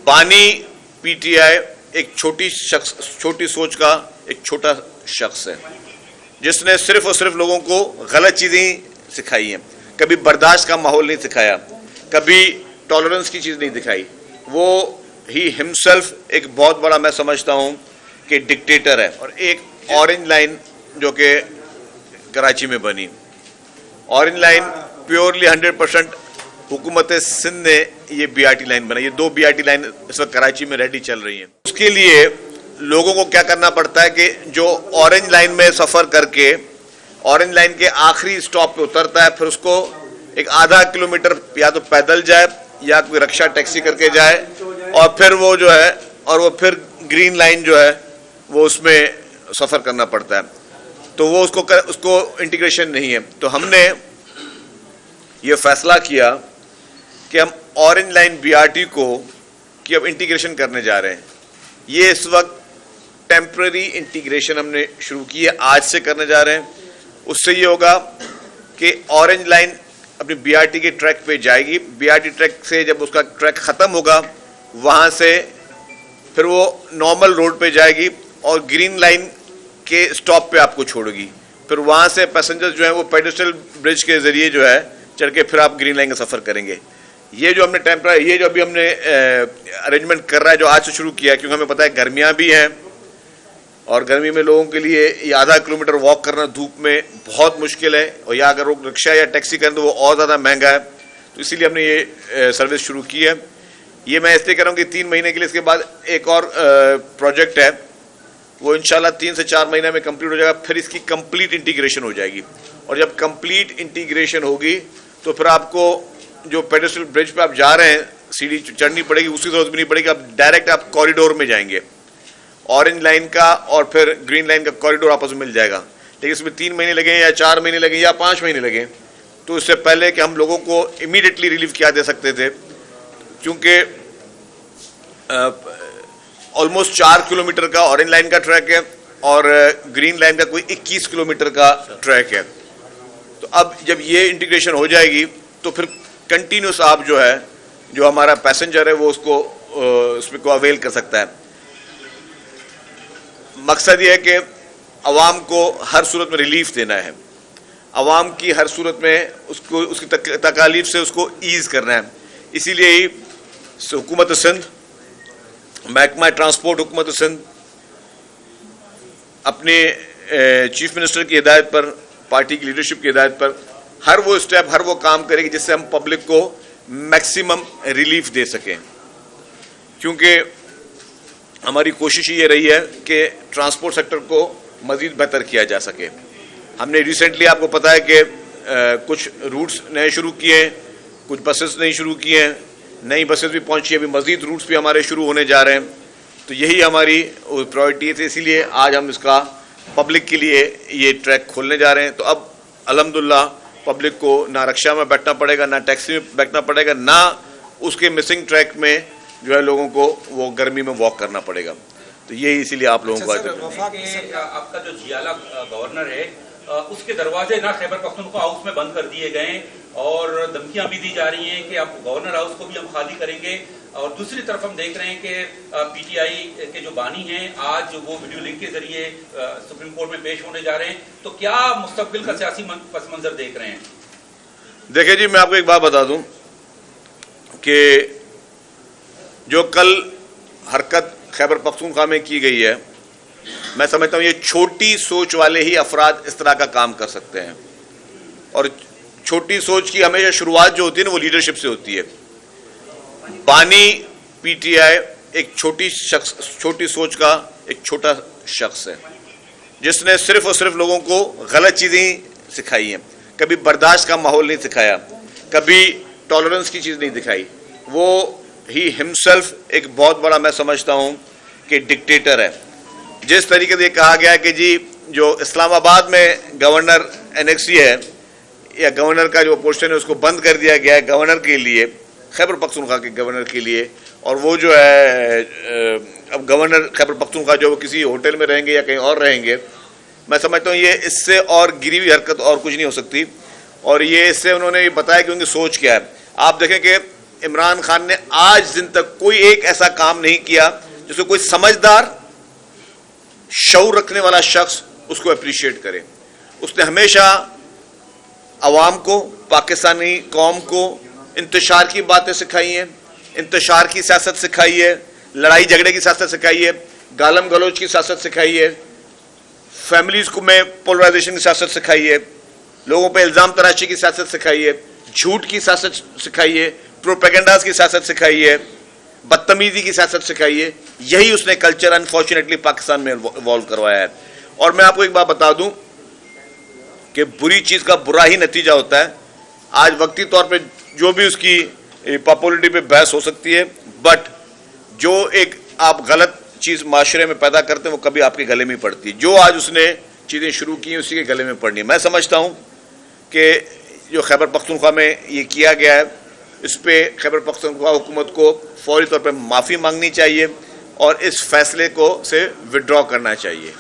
बानी पीटीआई एक छोटी सोच का एक छोटा शख्स है जिसने सिर्फ और सिर्फ लोगों को गलत चीज़ें सिखाई हैं। कभी बर्दाश्त का माहौल नहीं सिखाया, कभी टॉलरेंस की चीज़ नहीं दिखाई। वो ही हिमसेल्फ एक बहुत बड़ा मैं समझता हूँ कि डिक्टेटर है। और एक ऑरेंज लाइन जो कि कराची में बनी, ऑरेंज लाइन प्योरली 100% हुकूमत सिंध ने ये बीआरटी लाइन बनाई। ये 2 बीआरटी लाइन इस वक्त कराची में रेडी चल रही हैं। उसके लिए लोगों को क्या करना पड़ता है कि जो ऑरेंज लाइन में सफ़र करके ऑरेंज लाइन के आखिरी स्टॉप पे उतरता है, फिर उसको एक आधा किलोमीटर या तो पैदल जाए या कोई रिक्शा टैक्सी करके जाए, और फिर वो जो है और वो फिर ग्रीन लाइन जो है वो उसमें सफ़र करना पड़ता है। तो वो उसको इंटीग्रेशन नहीं है। तो हमने ये फैसला किया कि हम ऑरेंज लाइन बीआरटी को कि अब इंटीग्रेशन करने जा रहे हैं। ये इस वक्त टेम्पररी इंटीग्रेशन हमने शुरू की है, आज से करने जा रहे हैं। उससे ये होगा कि ऑरेंज लाइन अपनी बीआरटी के ट्रैक पे जाएगी, बीआरटी ट्रैक से जब उसका ट्रैक ख़त्म होगा वहाँ से फिर वो नॉर्मल रोड पे जाएगी और ग्रीन लाइन के स्टॉप पे आपको छोड़ेगी। फिर वहाँ से पैसेंजर्स जो हैं वो पेडेस्ट्रियल ब्रिज के ज़रिए जो है चढ़ के फिर आप ग्रीन लाइन का सफ़र करेंगे। ये जो हमने ये जो अभी हमने अरेंजमेंट कर रहा है, जो आज से शुरू किया है, क्योंकि हमें पता है गर्मियाँ भी हैं और गर्मी में लोगों के लिए ये आधा किलोमीटर वॉक करना धूप में बहुत मुश्किल है, और या अगर वो रिक्शा या टैक्सी करें तो वो और ज़्यादा महंगा है। तो इसीलिए हमने ये सर्विस शुरू की है। ये मैं इसलिए कह रहा हूँ कि 3 महीने के लिए, इसके बाद एक और प्रोजेक्ट है, वो इंशाल्लाह 3 से 4 महीने में कंप्लीट हो जाएगा। फिर इसकी कंप्लीट इंटीग्रेशन हो जाएगी, और जब कंप्लीट इंटीग्रेशन होगी तो फिर आपको जो पेडेस्ट्रियल ब्रिज पे आप जा रहे हैं सीढ़ी चढ़नी पड़ेगी, उसकी जरूरत भी नहीं पड़ेगी। आप डायरेक्ट आप कॉरिडोर में जाएंगे, ऑरेंज लाइन का और फिर ग्रीन लाइन का कॉरिडोर आपस में मिल जाएगा। लेकिन इसमें 3 महीने लगे या 4 महीने लगे या 5 महीने लगे, तो इससे पहले कि हम लोगों को इमीडिएटली रिलीफ किया दे सकते थे, क्योंकि ऑलमोस्ट 4 किलोमीटर का ऑरेंज लाइन का ट्रैक है और ग्रीन लाइन का कोई 21 किलोमीटर का ट्रैक है। तो अब जब ये इंटीग्रेशन हो जाएगी तो फिर कंटिन्यूस आप जो है, जो हमारा पैसेंजर है वो उसमें को अवेल कर सकता है। मकसद ये है कि अवाम को हर सूरत में रिलीफ देना है, अवाम की हर सूरत में उसकी तकालीफ से उसको ईज़ करना है। इसीलिए ही हुकूमत सिंध, महकमा ट्रांसपोर्ट हुकूमत सिंध अपने चीफ मिनिस्टर की हिदायत पर, पार्टी की लीडरशिप की हिदायत पर हर वो स्टेप, हर वो काम करेगी जिससे हम पब्लिक को मैक्सिमम रिलीफ दे सकें। क्योंकि हमारी कोशिश ये रही है कि ट्रांसपोर्ट सेक्टर को मज़ीद बेहतर किया जा सके। हमने रिसेंटली, आपको पता है कि कुछ रूट्स नए शुरू किए हैं, कुछ बसेस नई शुरू किए हैं, नई बसेस भी पहुंची है, अभी मज़ीद रूट्स भी हमारे शुरू होने जा रहे हैं। तो यही हमारी प्रायोरिटी थी, इसीलिए आज हम इसका पब्लिक के लिए ये ट्रैक खोलने जा रहे हैं। तो अब अल्हम्दुलिल्लाह पब्लिक को ना रिक्शा में बैठना पड़ेगा, ना टैक्सी में बैठना पड़ेगा, ना उसके मिसिंग ट्रैक में जो है लोगों को वो गर्मी में वॉक करना पड़ेगा। तो यही इसीलिए आप लोगों को आपका जो जियाला गवर्नर है उसके दरवाजे ना खैबर पख्तूनख्वा हाउस में बंद कर दिए गए और धमकियां भी दी जा रही हैं कि आप गवर्नर हाउस को भी हम खाली करेंगे। और दूसरी तरफ हम देख रहे हैं कि पीटीआई के जो बानी हैं आज वो वीडियो लिंक के जरिए सुप्रीम कोर्ट में पेश होने जा रहे हैं। तो क्या मुस्तकबिल का सियासी पस मंजर देख रहे हैं? देखिए जी, मैं आपको एक बात बता दूं कि जो कल हरकत खैबर पख्तूनख्वा में की गई है, मैं समझता हूँ ये छोटी सोच वाले ही अफराद इस तरह का काम कर सकते हैं। और छोटी सोच की हमेशा शुरुआत जो होती है ना, वो लीडरशिप से होती है। बानी पीटीआई एक छोटी सोच का एक छोटा शख्स है जिसने सिर्फ और सिर्फ लोगों को गलत चीज़ें सिखाई हैं। कभी बर्दाश्त का माहौल नहीं सिखाया, कभी टॉलरेंस की चीज़ नहीं दिखाई। वो ही हिमसेल्फ एक बहुत बड़ा मैं समझता हूँ कि डिक्टेटर है। जिस तरीके से कहा गया कि जी जो इस्लामाबाद में गवर्नर एनेक्सी है या गवर्नर का जो पोस्टन है उसको बंद कर दिया गया है गवर्नर के लिए, खैबर पख्तूनख्वा के गवर्नर के लिए, और वो जो है अब गवर्नर खैबर पख्तूनख्वा जो वो किसी होटल में रहेंगे या कहीं और रहेंगे। मैं समझता हूँ ये इससे और गिरी हुई हरकत और कुछ नहीं हो सकती। और ये इससे उन्होंने बताया कि उनकी सोच क्या है। आप देखें कि عمران خان نے آج دن تک کوئی ایک ایسا کام نہیں کیا جس کو کوئی سمجھدار شعور رکھنے والا شخص اس کو اپریشیٹ کرے. اس نے ہمیشہ عوام کو، پاکستانی قوم کو انتشار کی باتیں سکھائی ہیں، انتشار کی سیاست سکھائی ہے، لڑائی جھگڑے کی سیاست سکھائی ہے، گالم گلوچ کی سیاست سکھائی ہے، فیملیز کو میں پولرائزیشن کی سیاست سکھائی ہے، لوگوں پہ الزام تراشی کی سیاست سکھائی ہے، جھوٹ کی سیاست سکھائی ہے، پروپیگنڈاز کی سیاست سکھائی ہے، بدتمیزی کی سیاست سکھائی ہے. یہی اس نے کلچر انفارچونیٹلی پاکستان میں ایوالو کروایا ہے. اور میں آپ کو ایک بات بتا دوں کہ بری چیز کا برا ہی نتیجہ ہوتا ہے. آج وقتی طور پہ جو بھی اس کی پاپولرٹی پہ بحث ہو سکتی ہے، بٹ جو ایک آپ غلط چیز معاشرے میں پیدا کرتے ہیں وہ کبھی آپ کے گلے میں پڑتی ہے. جو آج اس نے چیزیں شروع کی ہیں اسی کے گلے میں پڑنی ہے. میں سمجھتا ہوں کہ جو خیبر پختونخوا میں یہ کیا گیا ہے اس پہ خیبر پختونخوا حکومت کو فوری طور پہ معافی مانگنی چاہیے اور اس فیصلے کو سے وڈرا کرنا چاہیے.